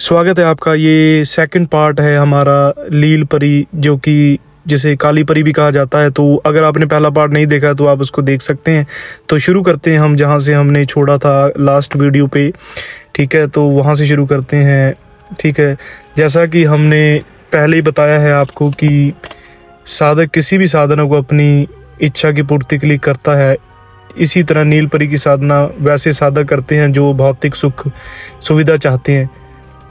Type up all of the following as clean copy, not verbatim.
स्वागत है आपका। ये सेकंड पार्ट है हमारा लील परी, जो कि जिसे काली परी भी कहा जाता है। तो अगर आपने पहला पार्ट नहीं देखा तो आप उसको देख सकते हैं। तो शुरू करते हैं हम जहाँ से हमने छोड़ा था लास्ट वीडियो पे। ठीक है, तो वहाँ से शुरू करते हैं। ठीक है, जैसा कि हमने पहले ही बताया है आपको कि साधक किसी भी साधना को अपनी इच्छा की पूर्ति के लिए करता है। इसी तरह नील परी की साधना वैसे साधक करते हैं जो भौतिक सुख सुविधा चाहते हैं।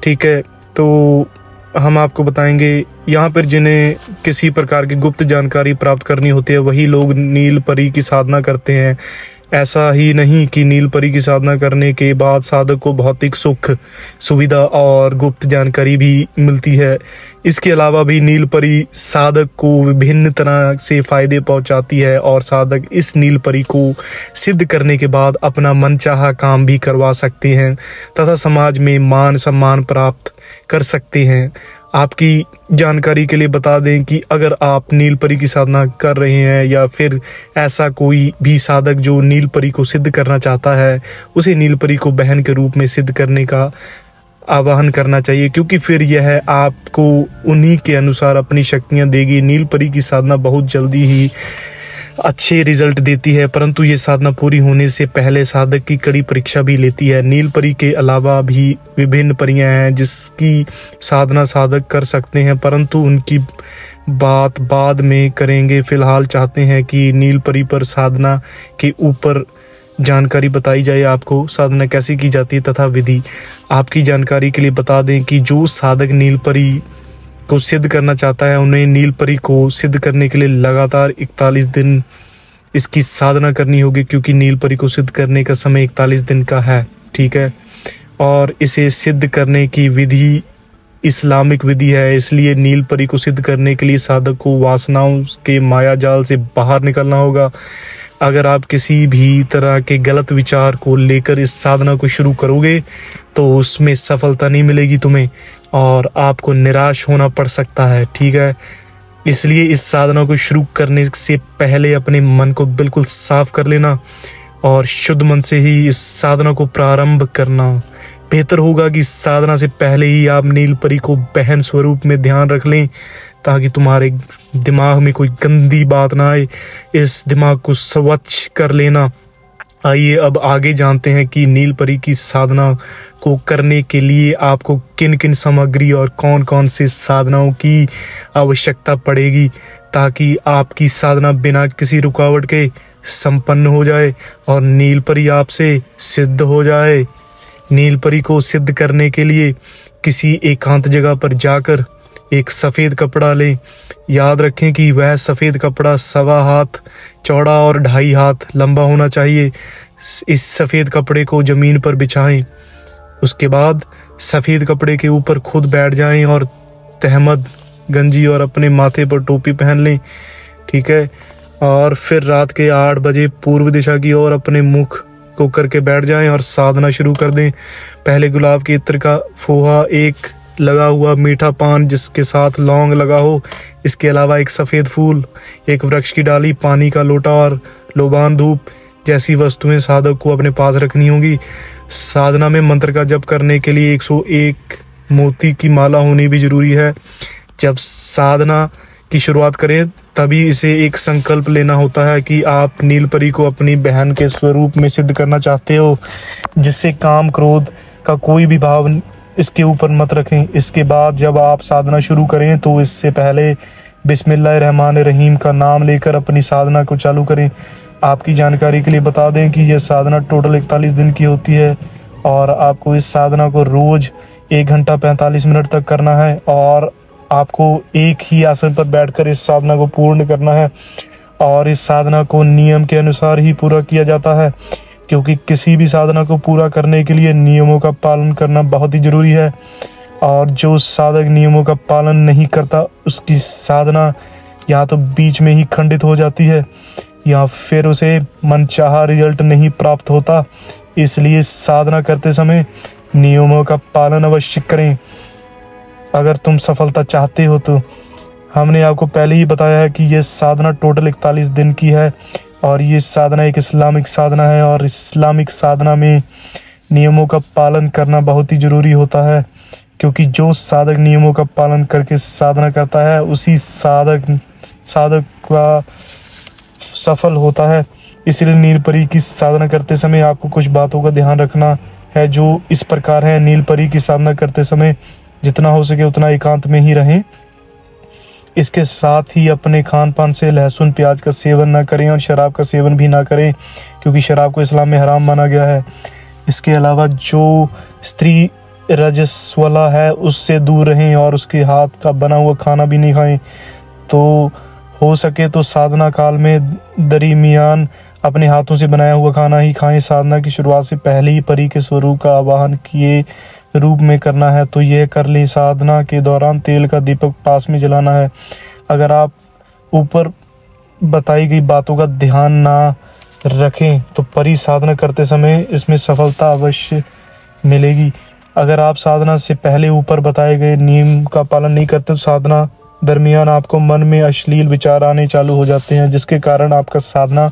ठीक है, तो हम आपको बताएंगे यहाँ पर जिन्हें किसी प्रकार की गुप्त जानकारी प्राप्त करनी होती है वही लोग नील परी की साधना करते हैं। ऐसा ही नहीं कि नील परी की साधना करने के बाद साधक को भौतिक सुख सुविधा और गुप्त जानकारी भी मिलती है। इसके अलावा भी नील परी साधक को विभिन्न तरह से फायदे पहुंचाती है और साधक इस नील परी को सिद्ध करने के बाद अपना मनचाहा काम भी करवा सकते हैं तथा समाज में मान सम्मान प्राप्त कर सकते हैं। आपकी जानकारी के लिए बता दें कि अगर आप नील परी की साधना कर रहे हैं या फिर ऐसा कोई भी साधक जो नील परी को सिद्ध करना चाहता है, उसे नील परी को बहन के रूप में सिद्ध करने का आवाहन करना चाहिए, क्योंकि फिर यह आपको उन्हीं के अनुसार अपनी शक्तियां देगी। नील परी की साधना बहुत जल्दी ही अच्छे रिजल्ट देती है, परंतु ये साधना पूरी होने से पहले साधक की कड़ी परीक्षा भी लेती है। नील परी के अलावा भी विभिन्न परियां हैं जिसकी साधना साधक कर सकते हैं, परंतु उनकी बात बाद में करेंगे। फिलहाल चाहते हैं कि नील परी पर साधना के ऊपर जानकारी बताई जाए, आपको साधना कैसे की जाती है तथा विधि। आपकी जानकारी के लिए बता दें कि जो साधक नील परी को सिद्ध करना चाहता है उन्हें नील परी को सिद्ध करने के लिए लगातार 41 दिन इसकी साधना करनी होगी, क्योंकि नील परी को सिद्ध करने का समय 41 दिन का है। ठीक है, और इसे सिद्ध करने की विधि इस्लामिक विधि है, इसलिए नील परी को सिद्ध करने के लिए साधक को वासनाओं के माया जाल से बाहर निकलना होगा। अगर आप किसी भी तरह के गलत विचार को लेकर इस साधना को शुरू करोगे तो उसमें सफलता नहीं मिलेगी तुम्हें और आपको निराश होना पड़ सकता है। ठीक है, इसलिए इस साधना को शुरू करने से पहले अपने मन को बिल्कुल साफ कर लेना और शुद्ध मन से ही इस साधना को प्रारंभ करना बेहतर होगा। कि साधना से पहले ही आप नील परी को बहन स्वरूप में ध्यान रख लें, ताकि तुम्हारे दिमाग में कोई गंदी बात ना आए। इस दिमाग को स्वच्छ कर लेना। आइए अब आगे जानते हैं कि नील परी की साधना को करने के लिए आपको किन किन सामग्री और कौन कौन से साधनाओं की आवश्यकता पड़ेगी, ताकि आपकी साधना बिना किसी रुकावट के संपन्न हो जाए और नील परी आपसे सिद्ध हो जाए। नील परी को सिद्ध करने के लिए किसी एकांत जगह पर जाकर एक सफ़ेद कपड़ा लें। याद रखें कि वह सफ़ेद कपड़ा 1.25 हाथ चौड़ा और 2.5 हाथ लंबा होना चाहिए। इस सफ़ेद कपड़े को ज़मीन पर बिछाएं। उसके बाद सफ़ेद कपड़े के ऊपर खुद बैठ जाएं और तहमद गंजी और अपने माथे पर टोपी पहन लें। ठीक है, और फिर रात के 8 बजे पूर्व दिशा की ओर अपने मुख को करके बैठ जाएं और साधना शुरू कर दें। पहले गुलाब के इत्र का फोहा, एक लगा हुआ मीठा पान जिसके साथ लौंग लगा हो, इसके अलावा एक सफ़ेद फूल, एक वृक्ष की डाली, पानी का लोटा और लोबान धूप जैसी वस्तुएं साधक को अपने पास रखनी होगी। साधना में मंत्र का जप करने के लिए 101 मोती की माला होनी भी जरूरी है। जब साधना की शुरुआत करें तभी इसे एक संकल्प लेना होता है कि आप नील परी को अपनी बहन के स्वरूप में सिद्ध करना चाहते हो, जिससे काम क्रोध का कोई भी भाव इसके ऊपर मत रखें। इसके बाद जब आप साधना शुरू करें तो इससे पहले बिस्मिल्लाहिर्रहमानिर्रहीम का नाम लेकर अपनी साधना को चालू करें। आपकी जानकारी के लिए बता दें कि यह साधना टोटल 41 दिन की होती है और आपको इस साधना को रोज़ 1 घंटा 45 मिनट तक करना है और आपको एक ही आसन पर बैठकर इस साधना को पूर्ण करना है। और इस साधना को नियम के अनुसार ही पूरा किया जाता है, क्योंकि किसी भी साधना को पूरा करने के लिए नियमों का पालन करना बहुत ही ज़रूरी है। और जो साधक नियमों का पालन नहीं करता उसकी साधना या तो बीच में ही खंडित हो जाती है या फिर उसे मनचाहा रिजल्ट नहीं प्राप्त होता। इसलिए साधना करते समय नियमों का पालन अवश्य करें अगर तुम सफलता चाहते हो तो। हमने आपको पहले ही बताया है कि यह साधना टोटल 41 दिन की है और ये साधना एक इस्लामिक साधना है और इस्लामिक साधना में नियमों का पालन करना बहुत ही ज़रूरी होता है। क्योंकि जो साधक नियमों का पालन करके साधना करता है उसी साधक का सफल होता है। इसलिए नीलपरी की साधना करते समय आपको कुछ बातों का ध्यान रखना है जो इस प्रकार है। नीलपरी की साधना करते समय जितना हो सके उतना एकांत में ही रहें। इसके साथ ही अपने खान पान से लहसुन प्याज का सेवन ना करें और शराब का सेवन भी ना करें, क्योंकि शराब को इस्लाम में हराम माना गया है। इसके अलावा जो स्त्री रजस्वला है उससे दूर रहें और उसके हाथ का बना हुआ खाना भी नहीं खाएं। तो हो सके तो साधना काल में दरमियान अपने हाथों से बनाया हुआ खाना ही खाएं। साधना की शुरुआत से पहले ही परी के स्वरूप का आवाहन किए रूप में करना है तो यह कर लें। साधना के दौरान तेल का दीपक पास में जलाना है। अगर आप ऊपर बताई गई बातों का ध्यान ना रखें तो परी साधना करते समय इसमें सफलता अवश्य मिलेगी। अगर आप साधना से पहले ऊपर बताए गए नियम का पालन नहीं करते तो साधना दरमियान आपको मन में अश्लील विचार आने चालू हो जाते हैं, जिसके कारण आपका साधना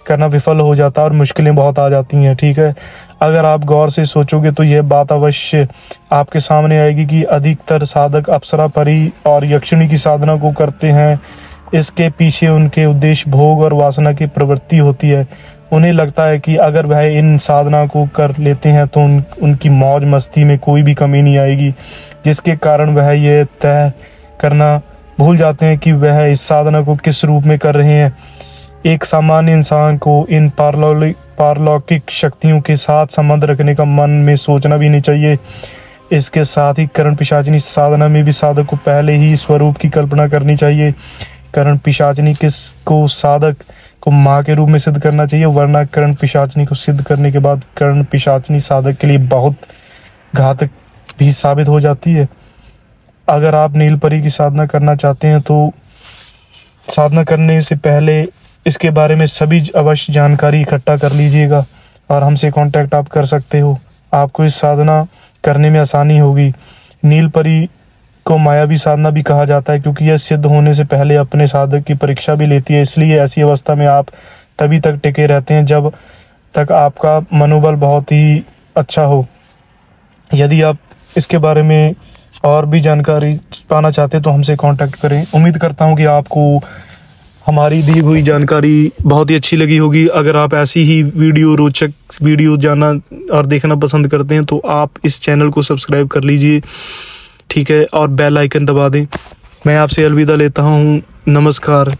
करना विफल हो जाता है और मुश्किलें बहुत आ जाती हैं। ठीक है, अगर आप गौर से सोचोगे तो यह बात अवश्य आपके सामने आएगी कि अधिकतर साधक अप्सरा, परी और यक्षिणी की साधना को करते हैं। इसके पीछे उनके उद्देश्य भोग और वासना की प्रवृत्ति होती है। उन्हें लगता है कि अगर वह इन साधना को कर लेते हैं तो उनकी मौज मस्ती में कोई भी कमी नहीं आएगी, जिसके कारण वह यह तय करना भूल जाते हैं कि वह इस साधना को किस रूप में कर रहे हैं। एक सामान्य इंसान को इन पारलौकिक शक्तियों के साथ संबंध रखने का मन में सोचना भी नहीं चाहिए। इसके साथ ही करण पिशाचिनी साधना में भी साधक को पहले ही स्वरूप की कल्पना करनी चाहिए। करण पिशाचिनी को साधक को माँ के रूप में सिद्ध करना चाहिए, वरना करण पिशाचिनी को सिद्ध करने के बाद करण पिशाचिनी साधक के लिए बहुत घातक भी साबित हो जाती है। अगर आप नीलपरी की साधना करना चाहते हैं तो साधना करने से पहले इसके बारे में सभी अवश्य जानकारी इकट्ठा कर लीजिएगा और हमसे कांटेक्ट आप कर सकते हो। आपको इस साधना करने में आसानी होगी। नीलपरी को मायावी साधना भी कहा जाता है क्योंकि यह सिद्ध होने से पहले अपने साधक की परीक्षा भी लेती है। इसलिए ऐसी अवस्था में आप तभी तक टिके रहते हैं जब तक आपका मनोबल बहुत ही अच्छा हो। यदि आप इसके बारे में और भी जानकारी पाना चाहते हैं तो हमसे कांटेक्ट करें। उम्मीद करता हूं कि आपको हमारी दी हुई जानकारी बहुत ही अच्छी लगी होगी। अगर आप ऐसी ही रोचक वीडियो जानना और देखना पसंद करते हैं तो आप इस चैनल को सब्सक्राइब कर लीजिए, ठीक है, और बेल आइकन दबा दें। मैं आपसे अलविदा लेता हूँ। नमस्कार।